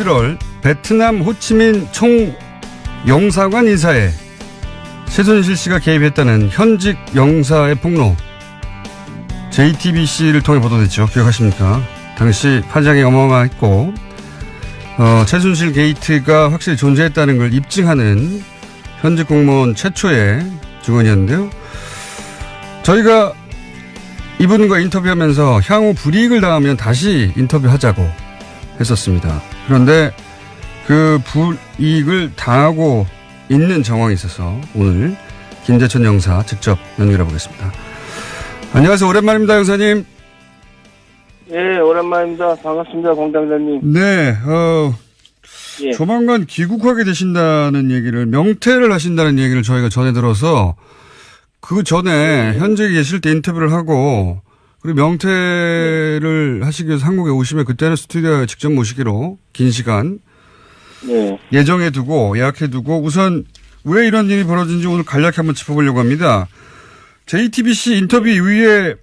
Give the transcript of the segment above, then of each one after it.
11월 베트남 호치민 총영사관 인사에 최순실 씨가 개입했다는 현직 영사의 폭로. JTBC를 통해 보도됐죠. 기억하십니까? 당시 파장이 어마어마했고 최순실 게이트가 확실히 존재했다는 걸 입증하는 현직 공무원 최초의 증언이었는데요. 저희가 이분과 인터뷰하면서 향후 불이익을 당하면 다시 인터뷰하자고 했었습니다. 그런데 그 불이익을 당하고 있는 정황이 있어서 오늘 김재천 영사 직접 연결해 보겠습니다. 안녕하세요. 오랜만입니다, 영사님. 네, 오랜만입니다. 반갑습니다, 공장장님. 네, 예. 조만간 귀국하게 되신다는 얘기를, 명퇴를 하신다는 얘기를 저희가 전해 들어서 그 전에 현직에 계실 때 인터뷰를 하고 그리고 명퇴를 하시기 위해서 한국에 오시면 그때는 스튜디오에 직접 모시기로 긴 시간 예정해 두고 예약해 두고 우선 왜 이런 일이 벌어진지 오늘 간략히 한번 짚어보려고 합니다. JTBC 인터뷰 이후에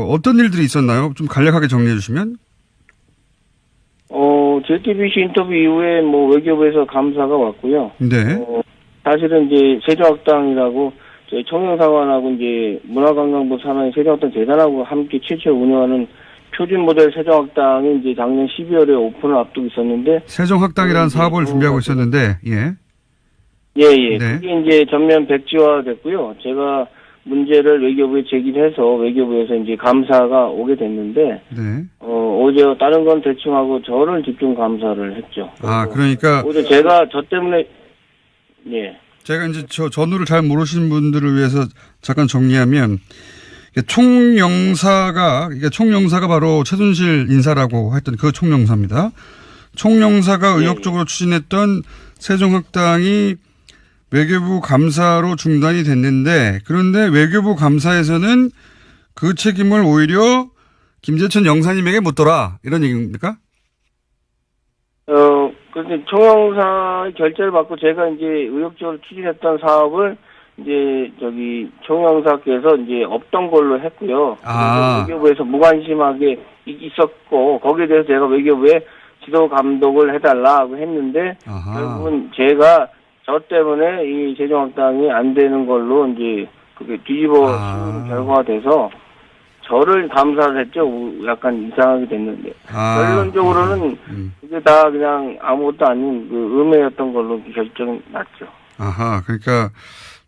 어떤 일들이 있었나요? 좀 간략하게 정리해 주시면. JTBC 인터뷰 이후에 외교부에서 감사가 왔고요. 네. 사실은 이제 세종학당이라고 저희 총영사관하고 이제 문화관광부 산하의 세종학당 재단하고 함께 최초 운영하는 표준 모델 세종학당이 이제 작년 12월에 오픈을 앞두고 있었는데. 세종학당이라는 사업을 준비하고 있었는데, 예. 예. 네. 그게 이제 전면 백지화 됐고요. 제가 문제를 외교부에 제기해서 외교부에서 이제 감사가 오게 됐는데. 네. 어제 다른 건 대충 하고 저를 집중 감사를 했죠. 그러니까. 어제 제가 저 때문에, 예. 제가 이제 전후를 잘 모르시는 분들을 위해서 잠깐 정리하면, 총영사가 바로 최순실 인사라고 했던 그 총영사입니다. 총영사가 의욕적으로 추진했던 세종학당이 외교부 감사로 중단이 됐는데, 그런데 외교부 감사에서는 그 책임을 오히려 김재천 영사님에게 묻더라, 이런 얘기입니까? 그런데 총영사의 결재를 받고 제가 이제 의욕적으로 추진했던 사업을 이제 총영사께서 이제 없던 걸로 했고요. 외교부에서 무관심하게 있었고 거기에 대해서 제가 외교부에 지도 감독을 해달라고 했는데 결국은 제가 저 때문에 이 세종학당이 안 되는 걸로 이제 그게 뒤집어 씌우는 결과가 돼서 저를 감사를 했죠. 약간 이상하게 됐는데. 결론적으로는 이게 다 그냥 아무것도 아닌 그 음해였던 걸로 결정이 났죠. 그러니까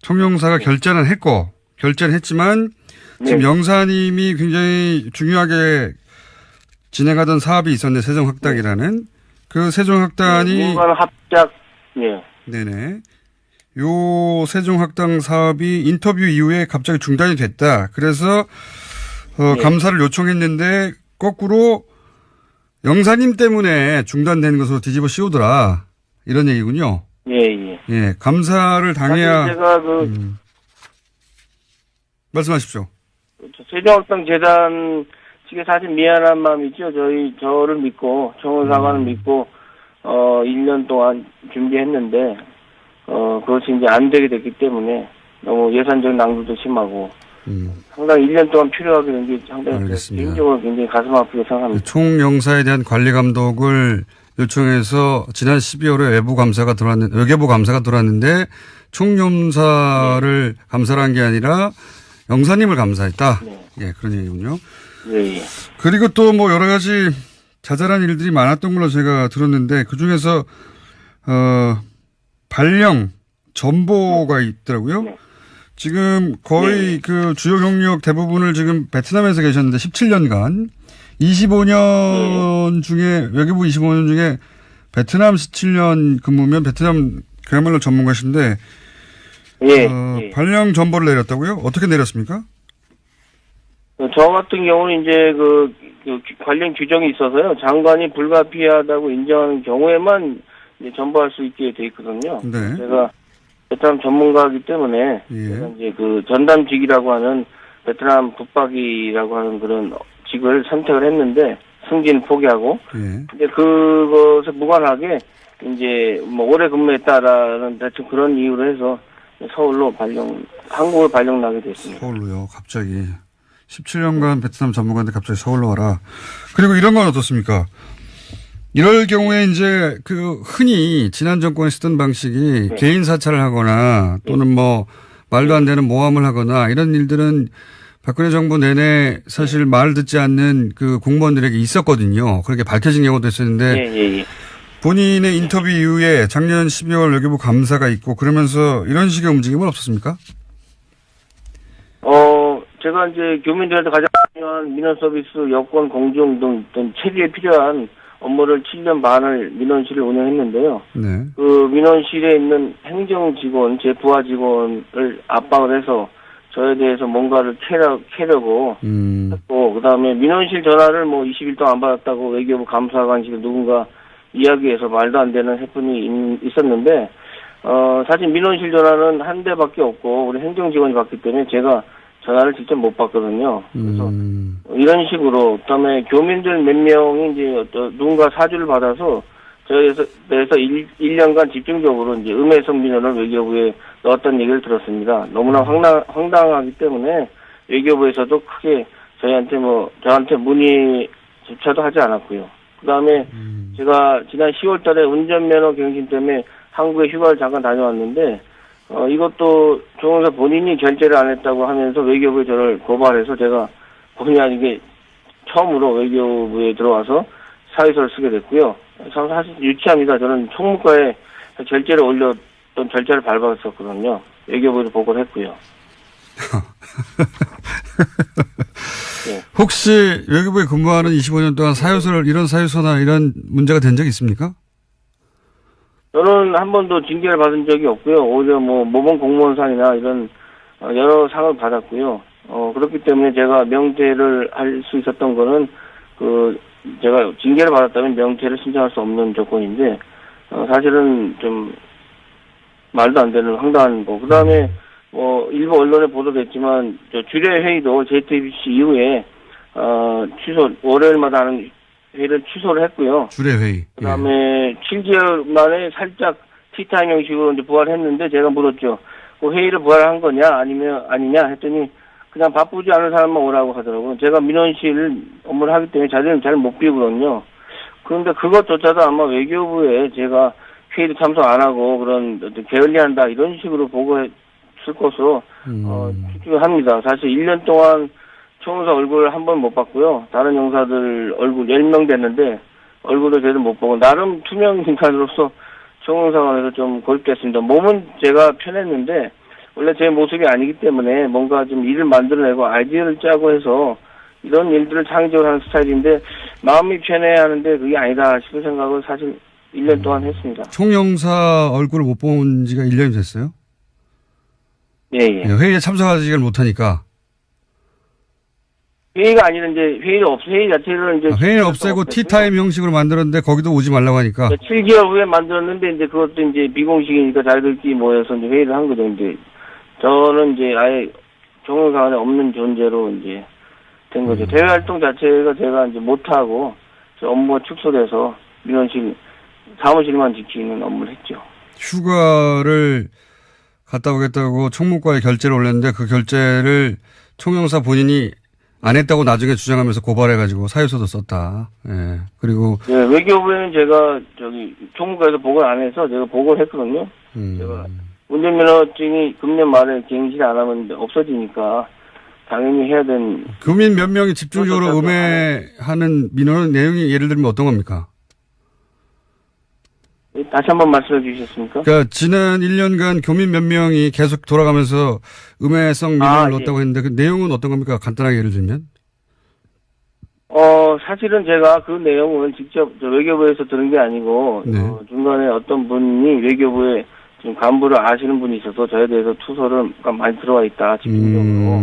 총영사가 결재는 했지만 지금 영사님이 굉장히 중요하게 진행하던 사업이 있었는데 세종학당이라는 그 세종학당이 민간 합작 네네. 요 세종학당 사업이 인터뷰 이후에 갑자기 중단이 됐다. 그래서 감사를 요청했는데 거꾸로 영사님 때문에 중단된 것으로 뒤집어 씌우더라. 이런 얘기군요. 예. 감사를 당해야. 제가 말씀하십시오. 세종학당 재단 측에 사실 미안한 마음이 있죠. 저를 믿고, 총영사관을 믿고, 1년 동안 준비했는데, 그것이 이제 안 되게 됐기 때문에 너무 예산적 낭비도 심하고, 상당히 1년 동안 필요하게 된 게 상당히 개인적으로 굉장히 가슴 아프게 생각합니다. 총영사에 대한 관리 감독을 요청해서 지난 12월에 외교부 감사가 들어왔는데 총영사를 감사를 한 게 아니라 영사님을 감사했다. 예, 그런 얘기군요. 예. 그리고 또 여러 가지 자잘한 일들이 많았던 걸로 제가 들었는데 그 중에서 발령 전보가 있더라고요. 지금 거의 그 주요 경력 대부분을 지금 베트남에서 계셨는데 17년간 25년 중에 외교부 25년 중에 베트남 17년 근무면 베트남 그야말로 전문가신데 발령 전보를 내렸다고요? 어떻게 내렸습니까? 저 같은 경우는 이제 그 관련 규정이 있어서요. 장관이 불가피하다고 인정하는 경우에만 이제 전보할 수 있게 돼 있거든요. 네. 제가 베트남 전문가이기 때문에 제가 이제 그 전담직이라고 하는 베트남 붙박이라고 하는 그런 직을 선택을 했는데 승진 포기하고 근데 그것에 무관하게 이제 오래 근무했다라는 대충 그런 이유로 해서 서울로 한국으로 발령 나게 됐습니다. 서울로요, 갑자기. 17년간 베트남 전문가인데 갑자기 서울로 와라. 그리고 이런 건 어떻습니까? 이럴 경우에 이제 그 흔히 지난 정권에 쓰던 방식이 네. 개인 사찰을 하거나 또는 뭐 말도 안 되는 모함을 하거나 이런 일들은 박근혜 정부 내내 사실 말 듣지 않는 그 공무원들에게 있었거든요. 그렇게 밝혀진 경우도 있었는데 본인의 인터뷰 이후에 작년 12월 외교부 감사가 있고 그러면서 이런 식의 움직임은 없었습니까? 제가 이제 교민들한테 가장 중요한 민원 서비스, 여권 공정 등 어떤 체계에 필요한 업무를 7년 반을 민원실을 운영했는데요. 네. 그 민원실에 있는 행정 직원, 제 부하 직원을 압박을 해서 저에 대해서 뭔가를 캐려고 했고, 그 다음에 민원실 전화를 뭐 20일 동안 안 받았다고 외교부 감사관실에 누군가 이야기해서 말도 안 되는 해프닝이 있었는데, 사실 민원실 전화는 한 대밖에 없고, 우리 행정 직원이 받기 때문에 제가 전화를 직접 못 받거든요. 그래서 이런 식으로, 그다음에 교민들 몇 명이 이제 누군가 사주를 받아서 저에 대해서 1년간 집중적으로 이제 음해성 민원을 외교부에 넣었다는 얘기를 들었습니다. 너무나 황당하기 때문에 외교부에서도 크게 저한테 문의조차도 하지 않았고요. 그다음에 제가 지난 10월 달에 운전면허 갱신 때문에 한국에 휴가를 잠깐 다녀왔는데, 이것도 조영사 본인이 결제를 안 했다고 하면서 외교부에 저를 고발해서 제가 본의 아니게 처음으로 외교부에 들어와서 사유서를 쓰게 됐고요. 사실 유치합니다. 저는 총무과에 결제를 올렸던 절차를 밟았었거든요. 외교부에도 보고를 했고요. 네. 혹시 외교부에 근무하는 25년 동안 이런 사유서나 이런 문제가 된 적이 있습니까? 저는 한 번도 징계를 받은 적이 없고요. 오히려 뭐 모범 공무원상이나 이런 여러 상을 받았고요. 그렇기 때문에 제가 명퇴를 할 수 있었던 거는 제가 징계를 받았다면 명퇴를 신청할 수 없는 조건인데, 사실은 좀 말도 안 되는 황당한 거. 그다음에 일부 언론에 보도됐지만 주례 회의도 JTBC 이후에 월요일마다 하는 회의를 취소를 했고요. 주례 회의. 그다음에 7개월 만에 살짝 티타임 형식으로 이제 부활을 했는데, 제가 물었죠. 그 회의를 부활한 거냐 아니냐 했더니 그냥 바쁘지 않은 사람만 오라고 하더라고요. 제가 민원실 업무를 하기 때문에 자리를 잘 못 비우거든요. 그런데 그것조차도 아마 외교부에 제가 회의도 참석 안 하고 그런 게을리한다 이런 식으로 보고했을 것으로 추측을 합니다. 사실 1년 동안 총영사 얼굴을 한 번 못 봤고요. 다른 영사들 얼굴 10명 됐는데 얼굴도 제대로 못 보고, 나름 투명 인간으로서 총영사관에서 좀 고립됐습니다. 몸은 제가 편했는데 원래 제 모습이 아니기 때문에 뭔가 좀 일을 만들어내고 아이디어를 짜고 해서 이런 일들을 창의적으로 하는 스타일인데, 마음이 편해야 하는데 그게 아니다 싶은 생각을 사실 1년 동안 했습니다. 총영사 얼굴을 못 본 지가 1년이 됐어요? 예. 회의에 참석하지를 못하니까. 회의가 아니라 이제 회의 자체를 이제 회의를 없애고 티타임 형식으로 만들었는데 거기도 오지 말라고 하니까. 7개월 후에 만들었는데 이제 그것도 이제 비공식이니까 자기들끼리 모여서 이제 회의를 한 거죠. 이제 저는 이제 아예 총영사관에 없는 존재로 이제 된 거죠. 대외 활동 자체가 제가 이제 못하고 업무가 축소돼서 민원실 사무실만 지키는 업무를 했죠. 휴가를 갔다 오겠다고 총무과에 결제를 올렸는데 그 결제를 총영사 본인이 안 했다고 나중에 주장하면서 고발해가지고 사유서도 썼다. 예. 그리고. 예, 외교부에는 제가 총무과에서 보고를 안 해서 제가 보고를 했거든요. 제가 운전면허증이 금년 말에 갱신 안 하면 없어지니까 당연히 해야 되는. 교민 몇 명이 집중적으로 음해하는 민원 내용이 예를 들면 어떤 겁니까? 다시 한번 말씀해 주시겠습니까? 그러니까 지난 1년간 교민 몇 명이 계속 돌아가면서 음해성 민원을 넣었다고 했는데 그 내용은 어떤 겁니까? 간단하게 예를 들면. 사실은 제가 그 내용은 직접 외교부에서 들은 게 아니고, 네. 중간에 어떤 분이 외교부에 지금 간부를 아시는 분이 있어서 저에 대해서 투서를 많이 들어와 있다, 집중적으로.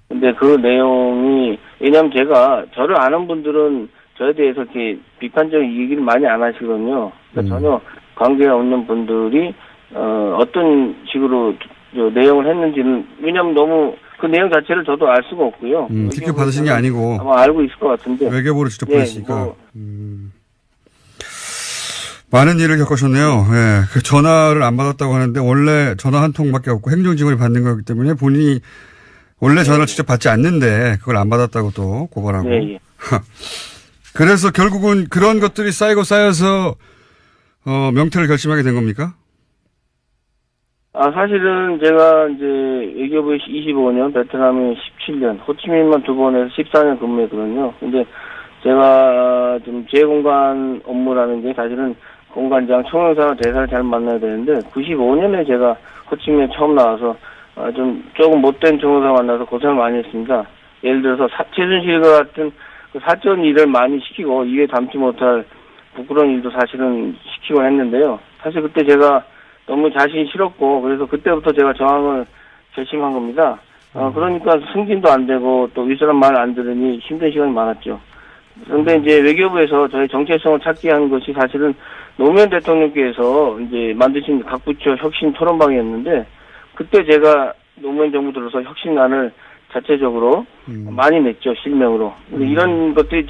근데 그 내용이, 왜냐면 제가 저를 아는 분들은 저에 대해서 이렇게 비판적인 얘기를 많이 안 하시거든요. 그러니까 전혀 관계가 없는 분들이 어떤 식으로 내용을 했는지는, 왜냐면 너무 그 내용 자체를 저도 알 수가 없고요. 직접 받으신 게 아니고 아마 알고 있을 것 같은데 외교부로 직접 보냈으니까. 많은 일을 겪으셨네요. 예. 그 전화를 안 받았다고 하는데 원래 전화 한 통밖에 없고 행정직원이 받는 거기 때문에 본인이 원래 전화를 직접 받지 않는데 그걸 안 받았다고 또 고발하고. 그래서 결국은 그런 것들이 쌓여서 명퇴를 결심하게 된 겁니까? 사실은 제가 이제 외교부에 25년, 베트남에 17년, 호치민만 2번에서 14년 근무했거든요. 근데 제가 좀 재공관 업무라는 게 사실은 공관장, 총영사와 대사를 잘 만나야 되는데 95년에 제가 호치민에 처음 나와서 조금 못된 총영사 만나서 고생을 많이 했습니다. 예를 들어서 최순실과 같은 그 사건 일을 많이 시키고 입에 담지 못할 부끄러운 일도 사실은 시키곤 했는데요. 사실 그때 제가 너무 자신이 싫었고 그래서 그때부터 제가 저항을 결심한 겁니다. 그러니까 승진도 안 되고 또 윗사람 말 안 들으니 힘든 시간이 많았죠. 그런데 이제 외교부에서 저희 정체성을 찾게 한 것이 사실은 노무현 대통령께서 이제 만드신 각 부처 혁신 토론방이었는데 그때 제가 노무현 정부 들어서 혁신안을 자체적으로 많이 냈죠, 실명으로. 근데 이런 것들이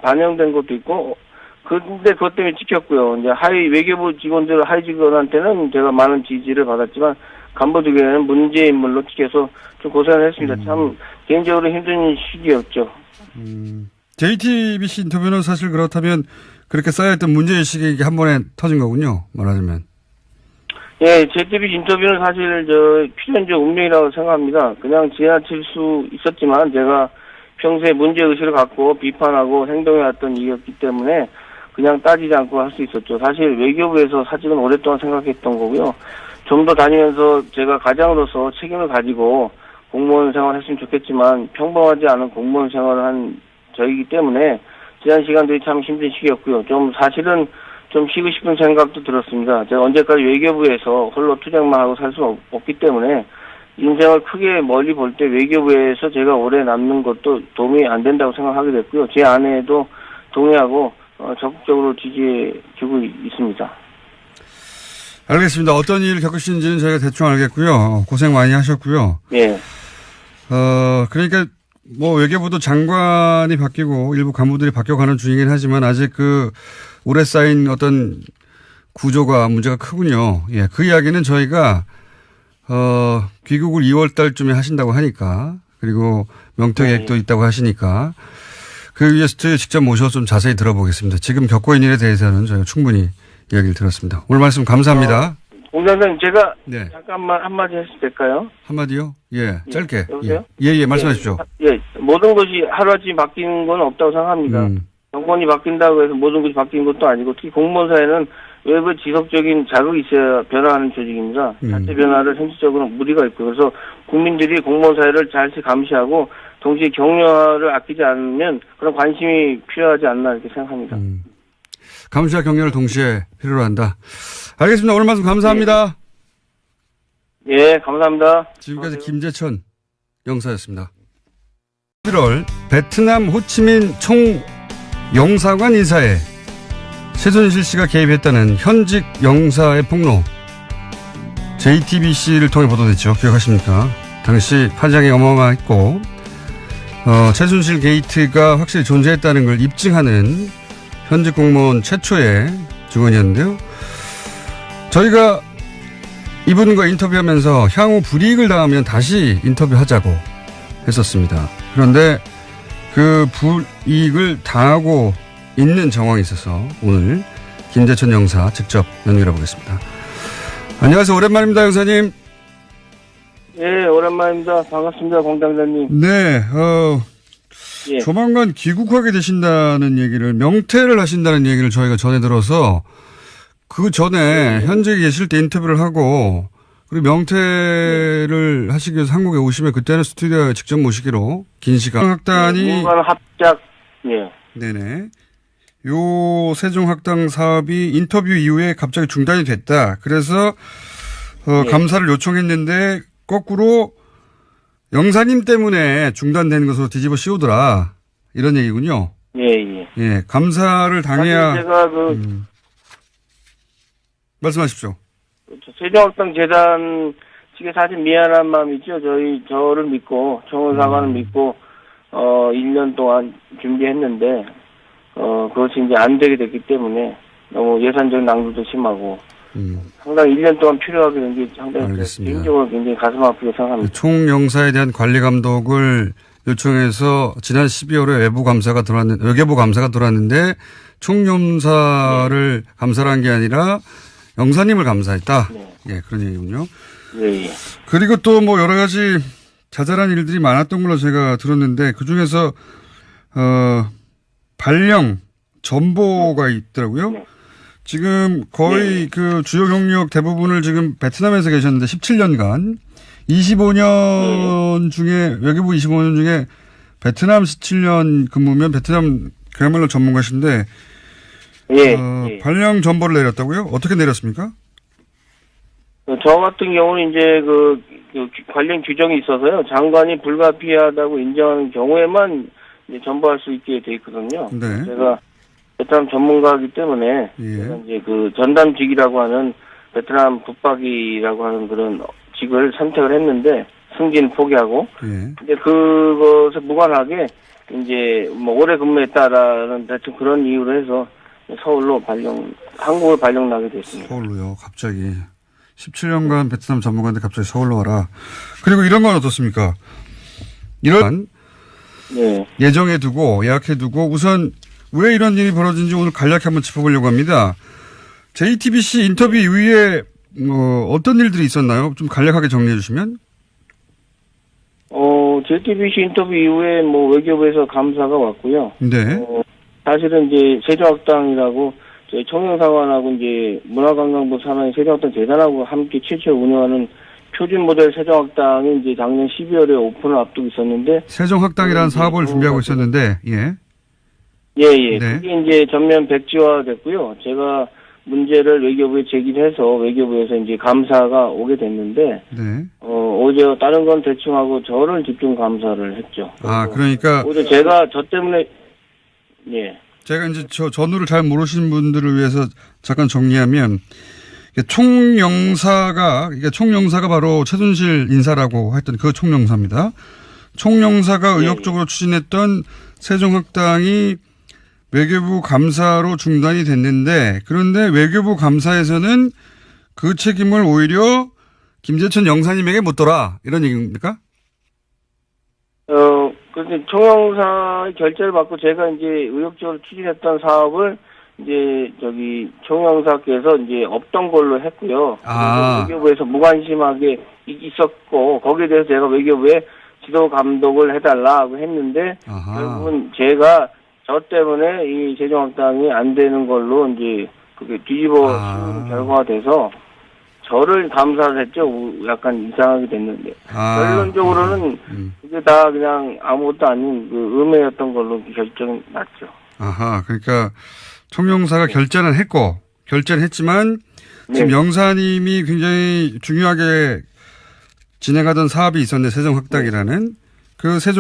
반영된 것도 있고, 근데 그것 때문에 찍혔고요. 이제 외교부 직원들, 하위 직원한테는 제가 많은 지지를 받았지만, 간부들에게는 문제 인물로 찍혀서 좀 고생을 했습니다. 참, 개인적으로 힘든 시기였죠. JTBC 인터뷰는 사실 그렇다면 그렇게 쌓여있던 문제의식이 한 번에 터진 거군요, 말하자면. 예, JTBC 인터뷰는 사실 필연적 운명이라고 생각합니다. 그냥 지나칠 수 있었지만 제가 평소에 문제의식을 갖고 비판하고 행동해왔던 일이었기 때문에 그냥 따지지 않고 할 수 있었죠. 사실 외교부에서 사직은 오랫동안 생각했던 거고요. 좀 더 다니면서 제가 가장으로서 책임을 가지고 공무원 생활을 했으면 좋겠지만 평범하지 않은 공무원 생활을 한 저이기 때문에 지난 시간들이 참 힘든 시기였고요. 사실은 좀 쉬고 싶은 생각도 들었습니다. 제가 언제까지 외교부에서 홀로 투쟁만 하고 살 수 없기 때문에 인생을 크게 멀리 볼 때 외교부에서 제가 오래 남는 것도 도움이 안 된다고 생각하게 됐고요. 제 아내도 동의하고 적극적으로 지지해주고 있습니다. 알겠습니다. 어떤 일을 겪으시는지는 저희가 대충 알겠고요. 고생 많이 하셨고요. 예. 그러니까 외교부도 장관이 바뀌고 일부 간부들이 바뀌어가는 중이긴 하지만 아직 오래 쌓인 어떤 구조가 문제가 크군요. 예, 그 이야기는 저희가 귀국을 2월 달쯤에 하신다고 하니까 그리고 명퇴 계획도 있다고 하시니까 그 게스트 직접 모셔서 좀 자세히 들어보겠습니다. 지금 겪고 있는 일에 대해서는 저희가 충분히 이야기를 들었습니다. 오늘 말씀 감사합니다. 공장장님 제가 잠깐만 한마디 해도 될까요? 한마디요? 예, 짧게. 여보세요? 예, 말씀하십시오. 예, 모든 것이 하루아침에 바뀌는 건 없다고 생각합니다. 정권이 바뀐다고 해서 모든 것이 바뀌는 것도 아니고 특히 공무원 사회는 외부 지속적인 자극이 있어야 변화하는 조직입니다. 자체 변화를 현실적으로 무리가 있고 그래서 국민들이 공무원 사회를 잘 감시하고 동시에 격려를 아끼지 않으면 그런 관심이 필요하지 않나 이렇게 생각합니다. 감시와 격려를 동시에 필요로 한다. 알겠습니다. 오늘 말씀 감사합니다. 예, 감사합니다. 지금까지 김재천 영사였습니다. 11월 베트남 호치민 총영사관 인사에 최순실 씨가 개입했다는 현직 영사의 폭로 JTBC를 통해 보도됐죠. 기억하십니까? 당시 파장이 어마어마했고 최순실 게이트가 확실히 존재했다는 걸 입증하는 현직 공무원 최초의 증언이었는데요. 저희가 이분과 인터뷰하면서 향후 불이익을 당하면 다시 인터뷰하자고 했었습니다. 그런데 그 불이익을 당하고 있는 정황이 있어서 오늘 김재천 영사 직접 연결해 보겠습니다. 안녕하세요. 오랜만입니다, 영사님. 예, 오랜만입니다. 반갑습니다, 공장장님. 네, 예. 조만간 귀국하게 되신다는 얘기를, 명퇴를 하신다는 얘기를 저희가 전해 들어서 그 전에 현직에 계실 때 인터뷰를 하고 그리고 명퇴를 하시기 위해서 한국에 오시면 그때는 스튜디오에 직접 모시기로 긴 시간. 학단이. 합작, 예. 네네. 요 세종학당 사업이 인터뷰 이후에 갑자기 중단이 됐다. 그래서 감사를 요청했는데 거꾸로 영사님 때문에 중단된 것으로 뒤집어 씌우더라. 이런 얘기군요. 예. 예, 감사를 당해야. 제가 말씀하십시오. 세종학당 재단 측에 사실 미안한 마음이죠. 저를 믿고, 청원사관을 믿고, 1년 동안 준비했는데, 그것이 이제 안 되게 됐기 때문에 너무 예산적 낭비도 심하고, 상당히 1년 동안 필요하게 된 게 상당히 개인적으로 굉장히 가슴 아프게 생각합니다. 총영사에 대한 관리 감독을 요청해서 지난 12월에 외교부 감사가 들어왔는데 총영사를 감사를 한 게 아니라 영사님을 감사했다. 네. 예, 그런 얘기군요. 예, 예. 그리고 또 뭐 여러 가지 자잘한 일들이 많았던 걸로 제가 들었는데 그 중에서 발령 전보가 있더라고요. 네. 지금 거의 그 주요 경력 대부분을 지금 베트남에서 계셨는데 17년간 25년 중에 외교부 25년 중에 베트남 17년 근무면 베트남 그야말로 전문가신데 예. 발령 전보를 내렸다고요? 어떻게 내렸습니까? 저 같은 경우는 이제 그 관련 규정이 있어서요. 장관이 불가피하다고 인정하는 경우에만 이제 전보할 수 있게 돼 있거든요. 네. 제가 베트남 전문가이기 때문에 예. 제가 이제 그 전담직이라고 하는 베트남 붙박이라고 하는 그런 직을 선택을 했는데 승진 포기하고 예. 근데 그것에 무관하게 이제 뭐 오래 근무했다라는 대충 그런 이유로 해서 서울로 한국으로 발령 나게 됐습니다. 서울로요. 갑자기 17년간 베트남 전문가인데 갑자기 서울로 와라. 그리고 이런 건 어떻습니까? 이런 네. 예정해 두고 예약해 두고 우선 왜 이런 일이 벌어진지 오늘 간략히 한번 짚어보려고 합니다. JTBC 인터뷰 이후에 어떤 일들이 있었나요? 좀 간략하게 정리해 주시면. JTBC 인터뷰 이후에 뭐 외교부에서 감사가 왔고요. 네. 사실은 이제 세종학당이라고 저희 청년사관하고 이제 문화관광부 산하의 세종학당 재단하고 함께 최초 운영하는 표준 모델 세종학당이 이제 작년 12월에 오픈을 앞두고 있었는데 세종학당이라는 사업을 준비하고 있었는데, 예. 예. 네. 그게 이제 전면 백지화 됐고요. 제가 문제를 외교부에 제기해서 외교부에서 이제 감사가 오게 됐는데, 네. 어제 다른 건 대충 하고 저를 집중 감사를 했죠. 그러니까. 어제 제가 저 때문에, 예. 제가 이제 전후를 잘 모르시는 분들을 위해서 잠깐 정리하면, 총영사가 바로 최순실 인사라고 했던 그 총영사입니다. 총영사가 의욕적으로 추진했던 세종학당이 외교부 감사로 중단이 됐는데 그런데 외교부 감사에서는 그 책임을 오히려 김재천 영사님에게 묻더라 이런 얘기입니까? 그런데 총영사의 결재를 받고 제가 이제 의욕적으로 추진했던 사업을 이제 총영사께서 이제 없던 걸로 했고요. 외교부에서 무관심하게 있었고 거기에 대해서 제가 외교부에 지도 감독을 해달라고 했는데 결국은 제가 저 때문에 이 세종학당이 안 되는 걸로 이제 그게 뒤집어 씌우는 결과가 돼서 저를 감사를 했죠. 약간 이상하게 됐는데 결론적으로는 그게 다 그냥 아무것도 아닌 그 음해였던 걸로 결정이 났죠. 그러니까 총영사가 결재는 했지만 지금 영사님이 굉장히 중요하게 진행하던 사업이 있었는데 세종학당이라는 그 세종